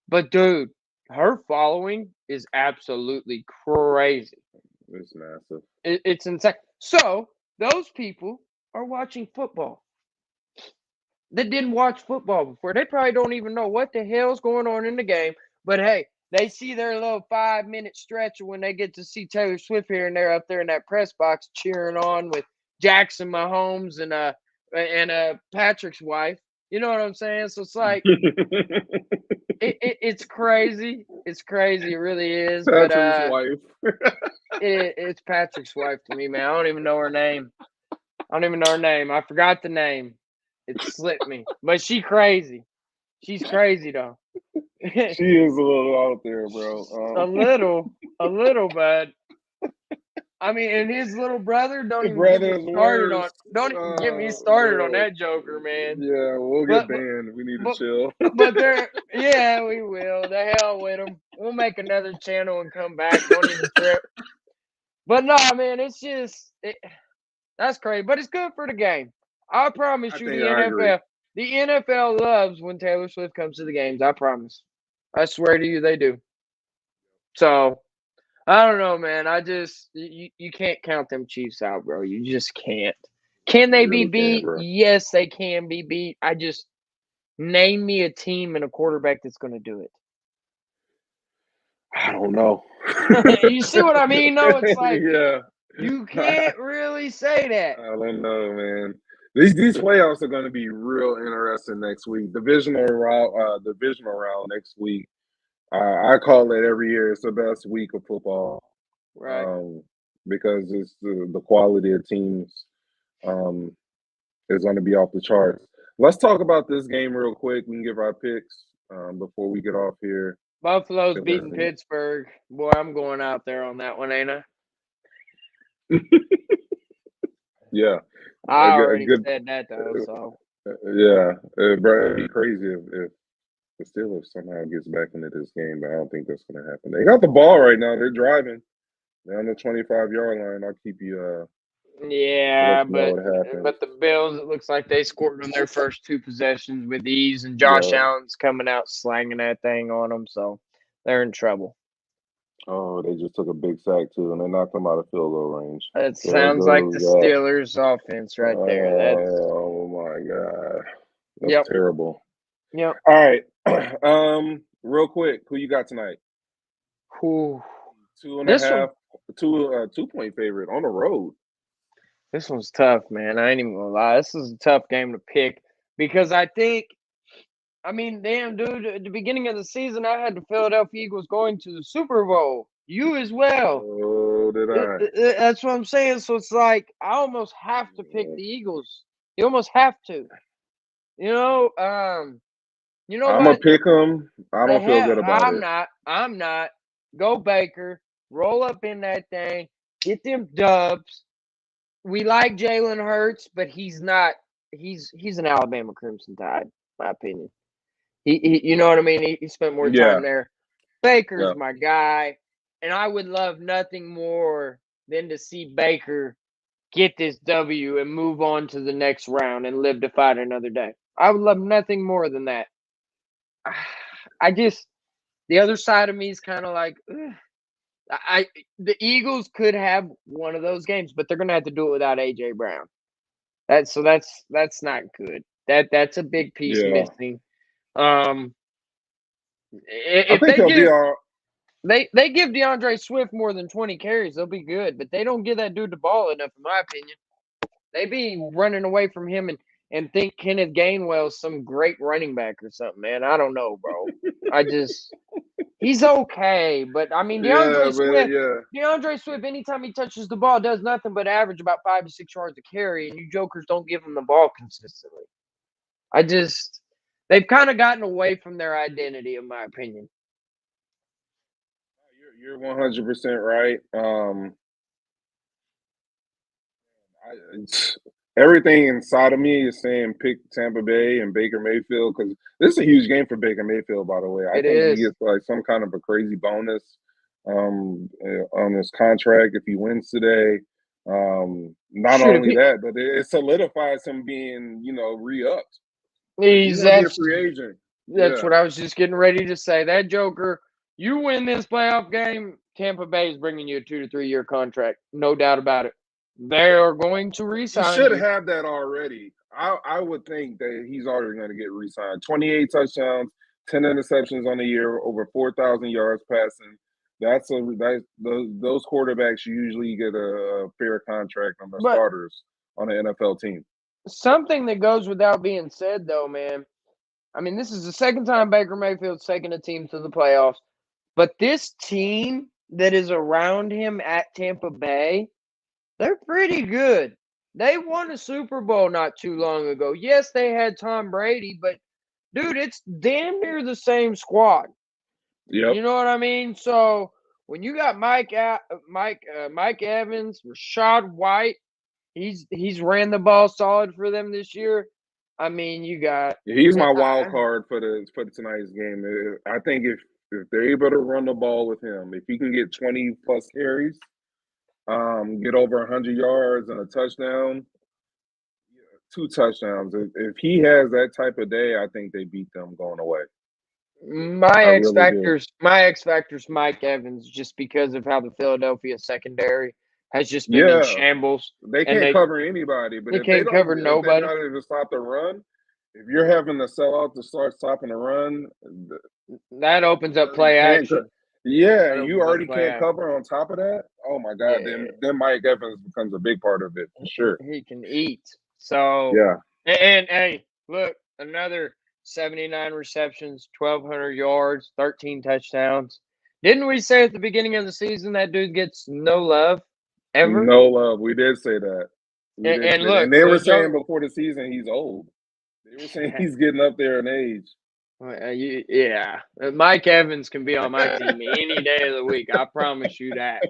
But dude, her following is absolutely crazy. It's massive. It's insane. So those people are watching football that didn't watch football before. They probably don't even know what the hell's going on in the game. But hey, they see their little 5-minute stretch when they get to see Taylor Swift here and there up there in that press box cheering on with Jackson Mahomes and Patrick's wife. You know what I'm saying? So it's like it's crazy. It's crazy. It really is. But Patrick's wife. it's Patrick's wife to me, man. I don't even know her name. I forgot the name. It slipped me. But she crazy. She's crazy though. She is a little out there, bro. A little, but I mean, and his little brother. Don't His even get me brother is started on. worse. Don't even get me started on Bro. that Joker, man. Yeah, we'll get But banned. We need to but chill. but they're yeah, we will. The hell with them. We'll make another channel and come back. Don't even trip. But no, man, it's just that's crazy. But it's good for the game. I promise you, I agree. The NFL loves when Taylor Swift comes to the games. I promise. I swear to you, they do. So I don't know, man. I just you can't count them Chiefs out, bro. You just can't. Can they You be really can't, beat? bro. Yes, they can be beat. I just name me a team and a quarterback that's going to do it. I don't know. You see what I mean? No, it's like Yeah. you can't really say that. I don't know, man. These playoffs are going to be real interesting next week. Divisional round next week. I call it every year. It's the best week of football, Right. because it's the quality of teams is going to be off the charts. Let's talk about this game real quick. We can give our picks before we get off here. Buffalo's beating Pittsburgh. Boy, I'm going out there on that one, ain't I? Yeah. I already said that though. So yeah, bro, it'd be crazy if the Steelers somehow gets back into this game, but I don't think that's going to happen. They got the ball right now. They're driving. They're on the 25-yard line. I'll keep you. yeah, let you know what happens. but the Bills, it looks like they scored on their first 2 possessions with ease, and Josh Allen's coming out slanging that thing on them, so they're in trouble. Oh, they just took a big sack too, and they knocked them out of field goal range. That sounds like the Steelers' offense right there. Oh my god, that's terrible. Yep. All right, real quick, who you got tonight? Whew. 2.5, 2 2-point favorite on the road. This one's tough, man. I ain't even gonna lie. This is a tough game to pick because I mean, damn, dude, at the beginning of the season, I had the Philadelphia Eagles going to the Super Bowl. You as well. Oh, did I? That's what I'm saying. So it's like I almost have to pick the Eagles. You almost have to. You know, you know I'm gonna what? pick them. I The don't feel hell, good about I'm it. not. I'm not. Go Baker. Roll up in that thing. Get them dubs. We like Jalen Hurts, but he's not. He's an Alabama Crimson Tide, in my opinion. You know what I mean. He spent more Yeah, time there. Baker's yeah. my guy, and I would love nothing more than to see Baker get this W and move on to the next round and live to fight another day. I would love nothing more than that. I just the other side of me is kind of like, ugh. The Eagles could have one of those games, but they're gonna have to do it without AJ Brown. That's not good. That's a big piece Yeah. missing. Um, I if think he'll be all. they give DeAndre Swift more than 20 carries, they'll be good. But they don't give that dude the ball enough, in my opinion. They be running away from him and think Kenneth Gainwell's some great running back or something, man. I don't know, bro. I just he's okay, but I mean Yeah, but yeah. DeAndre Swift, anytime he touches the ball, does nothing but average about 5 to 6 yards a carry, and you jokers don't give him the ball consistently. I just they've kind of gotten away from their identity, in my opinion. You're 100% right. Everything inside of me is saying pick Tampa Bay and Baker Mayfield because this is a huge game for Baker Mayfield. By the way, I It think he is. gets like some kind of a crazy bonus on his contract if he wins today. Not Shoot, if only he, that, but it solidifies him being re-upped because he's he's going to be a free agent. that's Yeah, what I was just getting ready to say. That Joker, you win this playoff game, Tampa Bay is bringing you a 2 to 3 year contract, no doubt about it. They are going to he re-sign should you. have that already. I would think that he's already going to get re-signed. 28 touchdowns, 10 interceptions on the year, over 4,000 yards passing. Those quarterbacks usually get a fair contract on the But starters on an NFL team. something that goes without being said, though, man. I mean, this is the second time Baker Mayfield's taken a team to the playoffs, but this team that is around him at Tampa Bay, they're pretty good. They won a Super Bowl not too long ago. Yes, they had Tom Brady, but dude, it's damn near the same squad. Yep, You know what I mean? So when you got Mike Evans, Rashad White, he's ran the ball solid for them this year. I mean, you got he's my wild card for the tonight's game. I think if they're able to run the ball with him, if he can get 20 plus carries, get over 100 yards and a touchdown, two touchdowns. If he has that type of day, I think they beat them going away. my I X really do. factors, my X factors, Mike Evans, just because of how the Philadelphia secondary has just been in Yeah, shambles, they and can't cover anybody, but they can't cover if they're nobody. not able to stop the run, if you're having to sell out to start stopping the run, That opens up you play can't. action. Yeah, That and you opens up already play can't action. cover on top of that. Oh my God, Yeah, then Mike Evans becomes a big part of it for sure. he can eat. So, Yeah, and hey, look, another 79 receptions, 1,200 yards, 13 touchdowns. Didn't we say at the beginning of the season that dude gets no love ever? no love. We did say that. We did And say that, look, and they were the saying joke. before the season he's old. They were saying he's getting up there in age. Yeah, Mike Evans can be on my team any day of the week. I promise you that.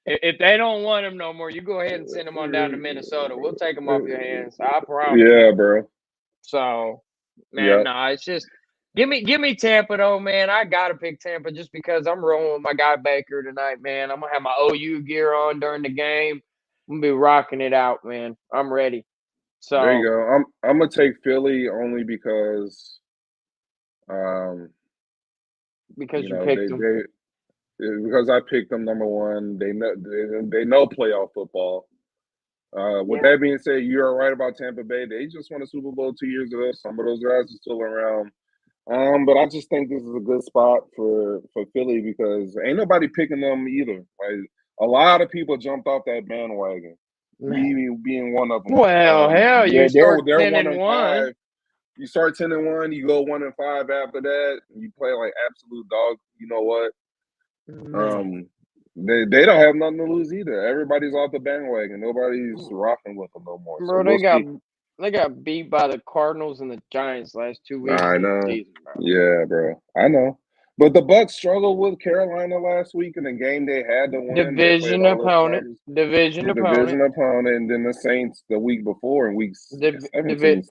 If they don't want him no more, you go ahead and send him on down to Minnesota. We'll take him off your hands. I promise. Yeah, bro. So, man, Yep. no, it's just give me Tampa though, man. I gotta pick Tampa just because I'm rolling with my guy Baker tonight, man. I'm gonna have my OU gear on during the game. I'm gonna be rocking it out, man. I'm ready. There you So go. I'm gonna take Philly only because um because you they picked them, they because I picked them number one. They know playoff football. With yeah. that being said, you're right about Tampa Bay. They just won a Super Bowl 2 years ago. Some of those guys are still around. But I just think this is a good spot for Philly because ain't nobody picking them either. Like a lot of people jumped off that bandwagon. me being one of them. Well, hell, you they're start 10 1 and and 1. 5. You start 10-1, you go 1-5 after that. You play like absolute dog. You know what? They don't have nothing to lose either. Everybody's off the bandwagon. Nobody's rocking with them no more. So Bro, they got beat by the Cardinals and the Giants last 2 weeks I of the know. season, bro. Yeah, bro. I know. But the Bucks struggled with Carolina last week in a game they had to win. Division opponent, and then the Saints the week before in week 17.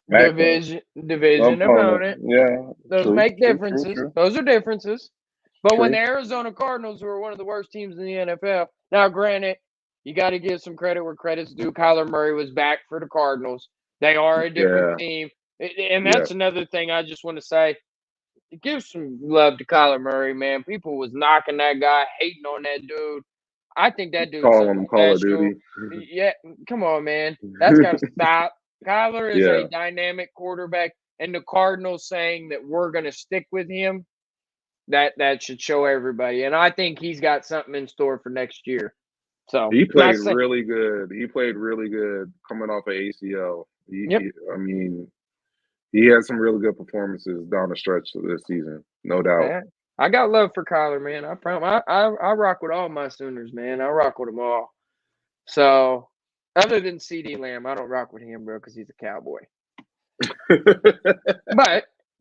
division opponent. Yeah, Those true, make true, differences. true. Those are differences. But when True. the Arizona Cardinals, who are one of the worst teams in the NFL, now granted, you got to give some credit where credit's due. Kyler Murray was back for the Cardinals. They are a different team. And that's another thing I just want to say. Give some love to Kyler Murray, man. People was knocking that guy, hating on that dude. I think that dude's something Call of special. Duty. Yeah, come on, man. That's got to stop. Kyler is Yeah. a dynamic quarterback, and the Cardinals saying that we're going to stick with him, that should show everybody. And I think he's got something in store for next year. So He played really good. He played really good coming off of ACL. I mean, he had some really good performances down the stretch of this season, no doubt. Yeah. I got love for Kyler, man. I promise. I rock with all my Sooners, man. I rock with them all. So, other than CD Lamb, I don't rock with him, bro, because he's a Cowboy.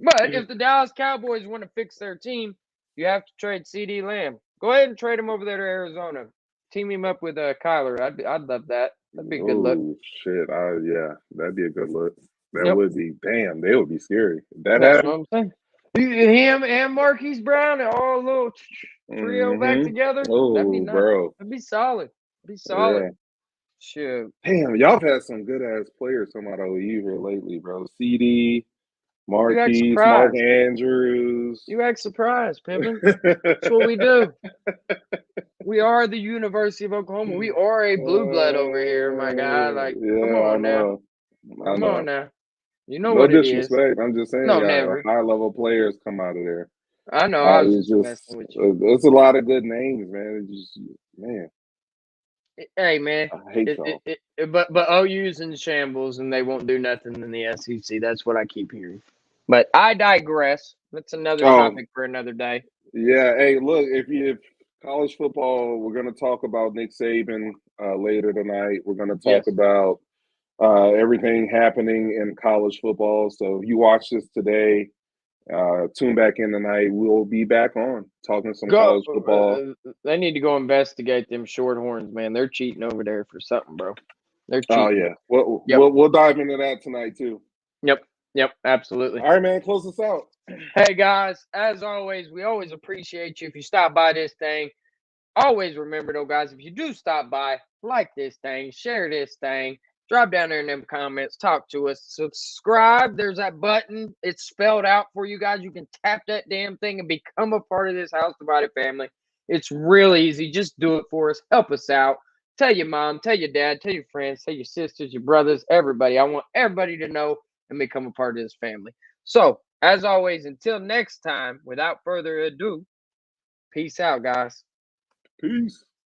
But if the Dallas Cowboys want to fix their team, you have to trade CD Lamb. Go ahead and trade him over there to Arizona. Team him up with Kyler. I'd love that. That'd be a good look. Oh shit! Yeah, that'd be a good look. That would be. Damn, they would be scary. That's what I'm saying. Him and Marquise Brown and all a little trio back together. That'd be nice. Bro. That'd be solid. Yeah. Shoot. Damn, y'all have had some good ass players come out of OU here lately, bro. CD, Marquise, Mark Andrews. You act surprised, Pimpin'. That's what we do. We are the University of Oklahoma. We are a blue blood over here, my guy. Like, come on now. Come on now. You know what it is. No disrespect. I'm just saying, never. High level players come out of there. I know. I was just messing with you. It's a lot of good names, man. It's just, man. Hey, man. I hate y'all. But OU's in shambles, and they won't do nothing in the SEC. That's what I keep hearing. But I digress. That's another topic for another day. Yeah. Hey, look, if college football, we're going to talk about Nick Saban later tonight. We're going to talk about everything happening in college football. So if you watch this today, tune back in tonight. We'll be back on talking some college football. They need to go investigate them Shorthorns, man. They're cheating over there for something, bro. They're cheating. Oh yeah, we'll dive into that tonight too. Yep, absolutely. All right, man, close us out. Hey guys, as always, we always appreciate you if you stop by this thing. Always remember though, guys, if you do stop by, like this thing, share this thing. Drop down there in them comments. Talk to us. Subscribe. There's that button. It's spelled out for you guys. You can tap that damn thing and become a part of this House Divided family. It's real easy. Just do it for us. Help us out. Tell your mom, tell your dad, tell your friends, tell your sisters, your brothers, everybody. I want everybody to know and become a part of this family. So, as always, until next time, without further ado, peace out, guys. Peace.